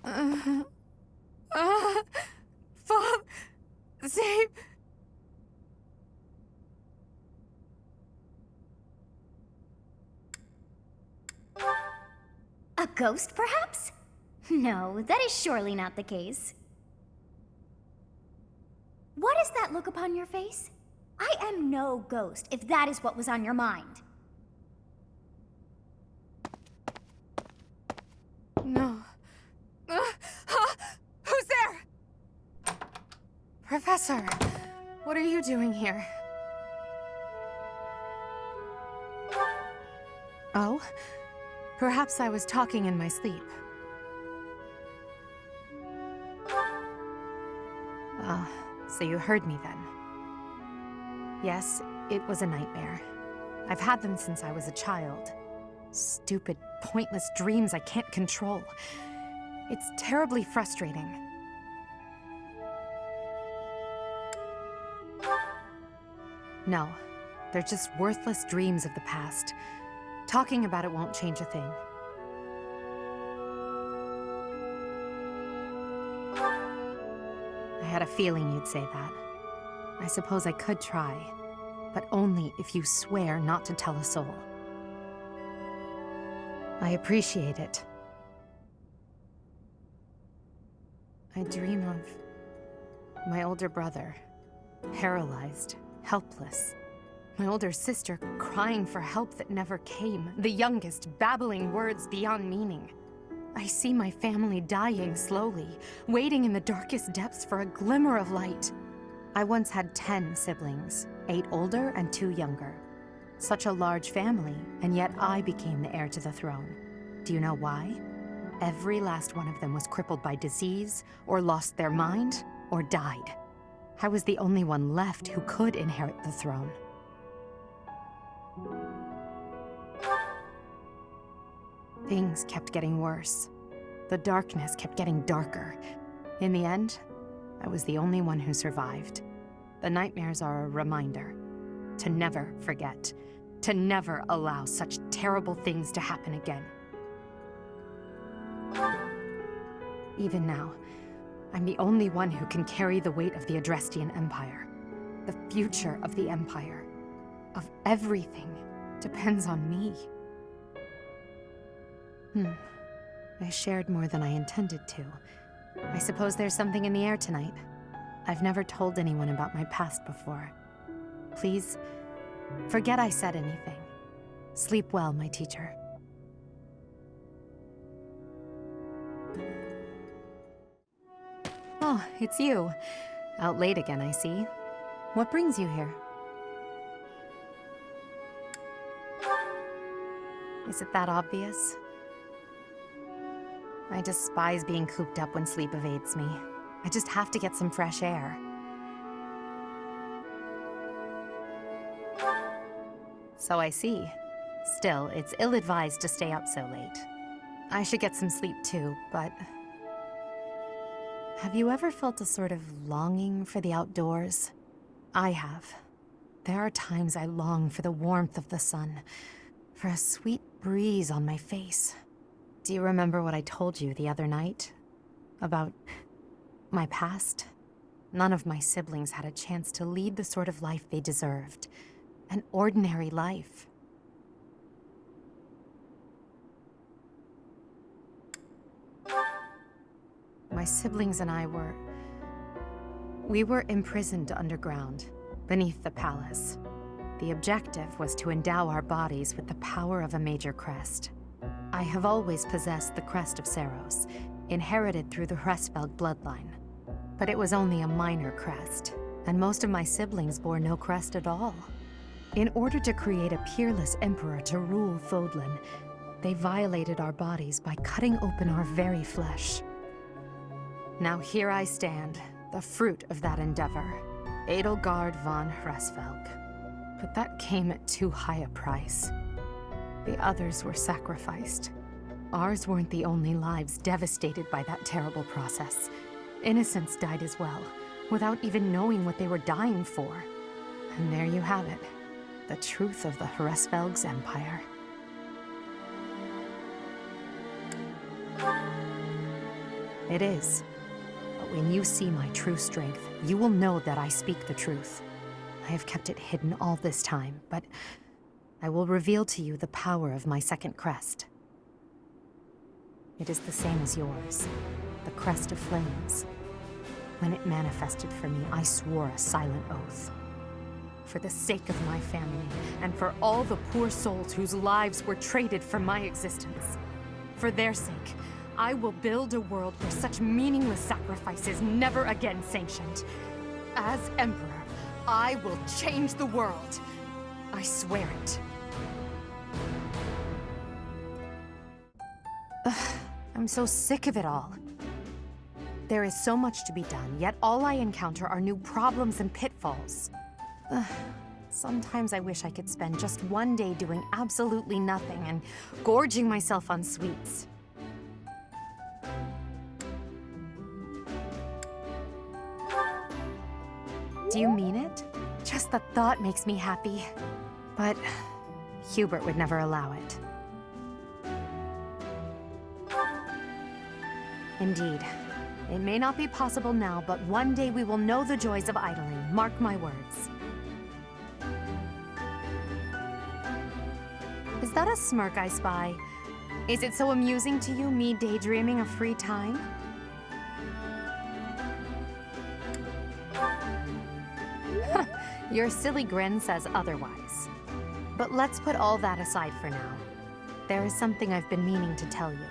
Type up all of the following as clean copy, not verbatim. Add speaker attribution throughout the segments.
Speaker 1: Uh, uh, Fall, save.
Speaker 2: A ghost, perhaps? No, that is surely not the case. What is that look upon your face? I am no ghost, if that is what was on your mind.
Speaker 1: No. Who's there? Professor, what are you doing here? Oh? Perhaps I was talking in my sleep. Ah, so you heard me then. Yes, it was a nightmare. I've had them since I was a child. Stupid, pointless dreams I can't control. It's terribly frustrating. No, they're just worthless dreams of the past. Talking about it won't change a thing. I had a feeling you'd say that. I suppose I could try, but only if you swear not to tell a soul. I appreciate it. I dream of my older brother, paralyzed, helpless. My older sister crying for help that never came. The youngest babbling words beyond meaning. I see my family dying slowly, waiting in the darkest depths for a glimmer of light. I once had 10 siblings, 8 older and 2 younger. Such a large family, and yet I became the heir to the throne. Do you know why? Every last one of them was crippled by disease, or lost their mind, or died. I was the only one left who could inherit the throne. Things kept getting worse. The darkness kept getting darker. In the end, I was the only one who survived. The nightmares are a reminder to never forget, to never allow such terrible things to happen again. Even now, I'm the only one who can carry the weight of the Adrestian Empire. The future of the Empire, of everything, depends on me. I shared more than I intended to. I suppose there's something in the air tonight. I've never told anyone about my past before. Please, forget I said anything. Sleep well, my teacher. Oh, it's you. Out late again, I see. What brings you here? Is it that obvious? I despise being cooped up when sleep evades me. I just have to get some fresh air. So I see. Still, it's ill-advised to stay up so late. I should get some sleep too, but... Have you ever felt a sort of longing for the outdoors? I have. There are times I long for the warmth of the sun, for a sweet breeze on my face. Do you remember what I told you the other night? About my past? None of my siblings had a chance to lead the sort of life they deserved. An ordinary life. My siblings and I we were imprisoned underground, beneath the palace. The objective was to endow our bodies with the power of a major crest. I have always possessed the crest of Seiros, inherited through the Hresvelg bloodline. But it was only a minor crest, and most of my siblings bore no crest at all. In order to create a peerless emperor to rule Fodlan, they violated our bodies by cutting open our very flesh. Now here I stand, the fruit of that endeavor, Edelgard von Hresvelg. But that came at too high a price. The others were sacrificed. Ours weren't the only lives devastated by that terrible process. Innocents died as well, without even knowing what they were dying for. And there you have it, the truth of the Hresvelg's empire. It is. But when you see my true strength, you will know that I speak the truth. I have kept it hidden all this time, but I will reveal to you the power of my second crest. It is the same as yours, the crest of flames. When it manifested for me, I swore a silent oath. For the sake of my family, and for all the poor souls whose lives were traded for my existence. For their sake, I will build a world where such meaningless sacrifice is never again sanctioned. As Emperor, I will change the world. I swear it. Ugh, I'm so sick of it all. There is so much to be done, yet all I encounter are new problems and pitfalls. Ugh, sometimes I wish I could spend just one day doing absolutely nothing and gorging myself on sweets. Do you mean it? Just the thought makes me happy. But Hubert would never allow it. Indeed. It may not be possible now, but one day we will know the joys of idling. Mark my words. Is that a smirk I spy? Is it so amusing to you, me daydreaming of free time? Your silly grin says otherwise. But let's put all that aside for now. There is something I've been meaning to tell you.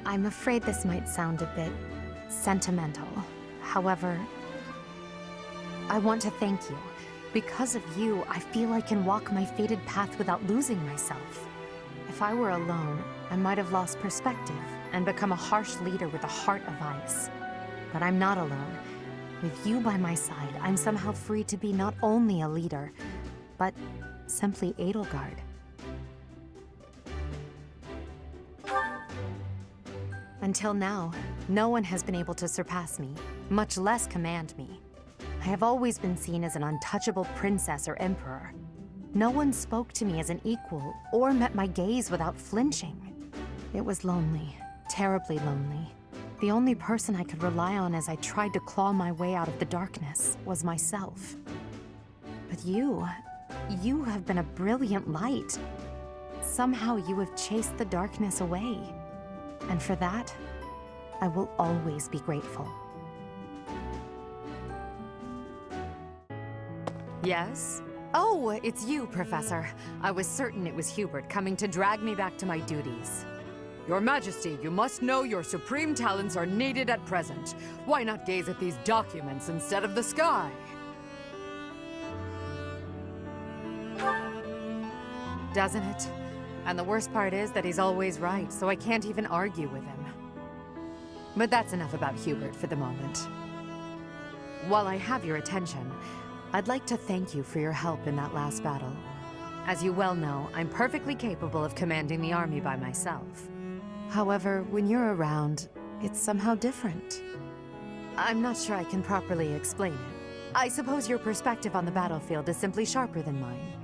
Speaker 1: I'm afraid this might sound a bit sentimental. However, I want to thank you. Because of you, I feel I can walk my fated path without losing myself. If I were alone, I might have lost perspective and become a harsh leader with a heart of ice. But I'm not alone. With you by my side, I'm somehow free to be not only a leader, but simply Edelgard. Until now, no one has been able to surpass me, much less command me. I have always been seen as an untouchable princess or emperor. No one spoke to me as an equal or met my gaze without flinching. It was lonely, terribly lonely. The only person I could rely on as I tried to claw my way out of the darkness was myself. But you have been a brilliant light. Somehow you have chased the darkness away. And for that, I will always be grateful. Yes? Oh, it's you, Professor. I was certain it was Hubert coming to drag me back to my duties.
Speaker 3: Your Majesty, you must know your supreme talents are needed at present. Why not gaze at these documents instead of the sky?
Speaker 1: Doesn't it? And the worst part is that he's always right, so I can't even argue with him. But that's enough about Hubert for the moment. While I have your attention, I'd like to thank you for your help in that last battle. As you well know, I'm perfectly capable of commanding the army by myself. However, when you're around, it's somehow different. I'm not sure I can properly explain it. I suppose your perspective on the battlefield is simply sharper than mine.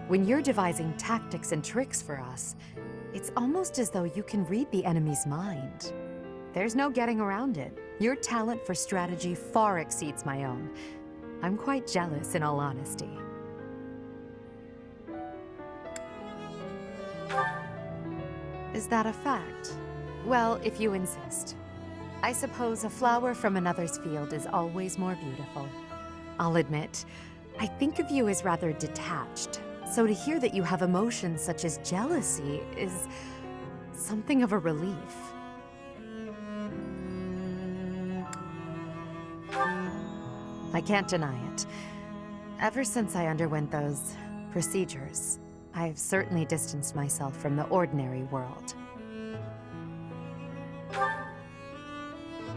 Speaker 1: When you're devising tactics and tricks for us, it's almost as though you can read the enemy's mind. There's no getting around it. Your talent for strategy far exceeds my own. I'm quite jealous, in all honesty. Is that a fact? Well, if you insist. I suppose a flower from another's field is always more beautiful. I'll admit, I think of you as rather detached. So to hear that you have emotions such as jealousy is something of a relief. I can't deny it. Ever since I underwent those procedures, I've certainly distanced myself from the ordinary world.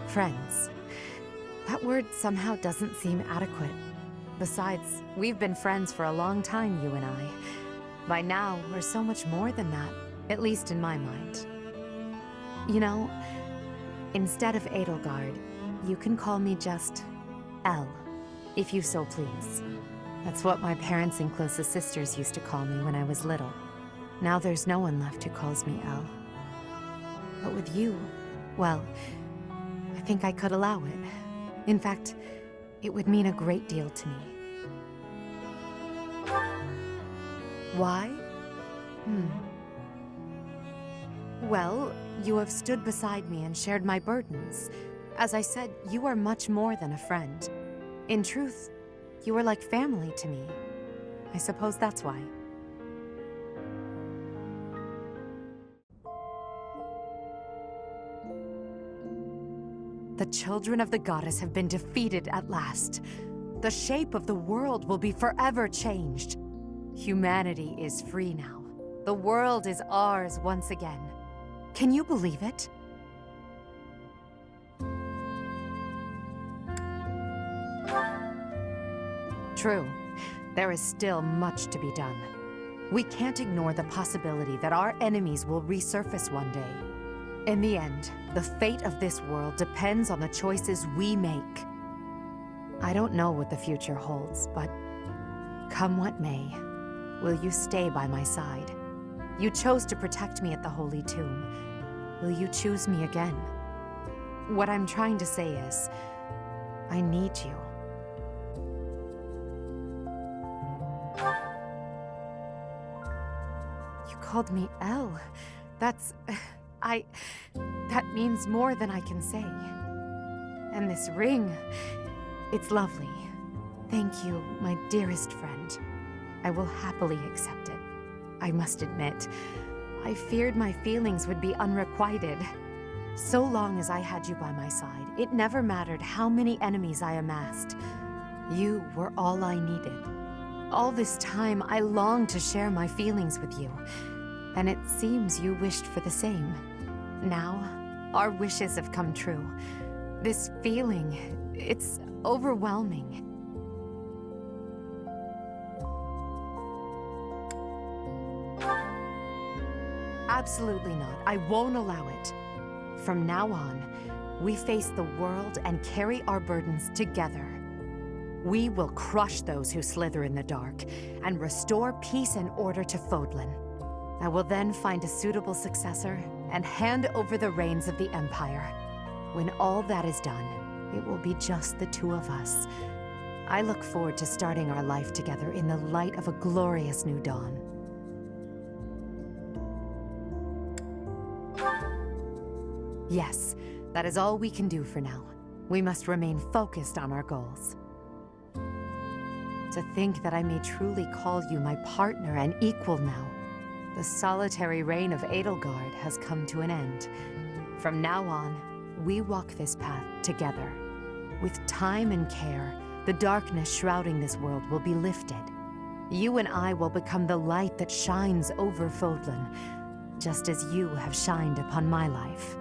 Speaker 1: Friends. That word somehow doesn't seem adequate. Besides, we've been friends for a long time, you and I. By now, we're so much more than that, at least in my mind. You know, instead of Edelgard, you can call me just Elle, if you so please. That's what my parents and closest sisters used to call me when I was little. Now there's no one left who calls me Elle. But with you, well, I think I could allow it. In fact, it would mean a great deal to me. Why? Well, you have stood beside me and shared my burdens. As I said, you are much more than a friend. In truth, you are like family to me. I suppose that's why. The children of the goddess have been defeated at last. The shape of the world will be forever changed. Humanity is free now. The world is ours once again. Can you believe it? True. There is still much to be done. We can't ignore the possibility that our enemies will resurface one day. In the end, the fate of this world depends on the choices we make. I don't know what the future holds, but come what may, will you stay by my side? You chose to protect me at the Holy Tomb. Will you choose me again? What I'm trying to say is, I need you. You called me Elle. That means more than I can say. And this ring, it's lovely. Thank you, my dearest friend. I will happily accept it. I must admit, I feared my feelings would be unrequited. So long as I had you by my side, it never mattered how many enemies I amassed. You were all I needed. All this time, I longed to share my feelings with you, and it seems you wished for the same. Now, our wishes have come true. This feeling, it's overwhelming. Absolutely not. I won't allow it. From now on, we face the world and carry our burdens together. We will crush those who slither in the dark and restore peace and order to Fodlan. I will then find a suitable successor and hand over the reins of the Empire. When all that is done, it will be just the two of us. I look forward to starting our life together in the light of a glorious new dawn. Yes, that is all we can do for now. We must remain focused on our goals. To think that I may truly call you my partner and equal now. The solitary reign of Edelgard has come to an end. From now on, we walk this path together. With time and care, the darkness shrouding this world will be lifted. You and I will become the light that shines over Fodlan, just as you have shined upon my life.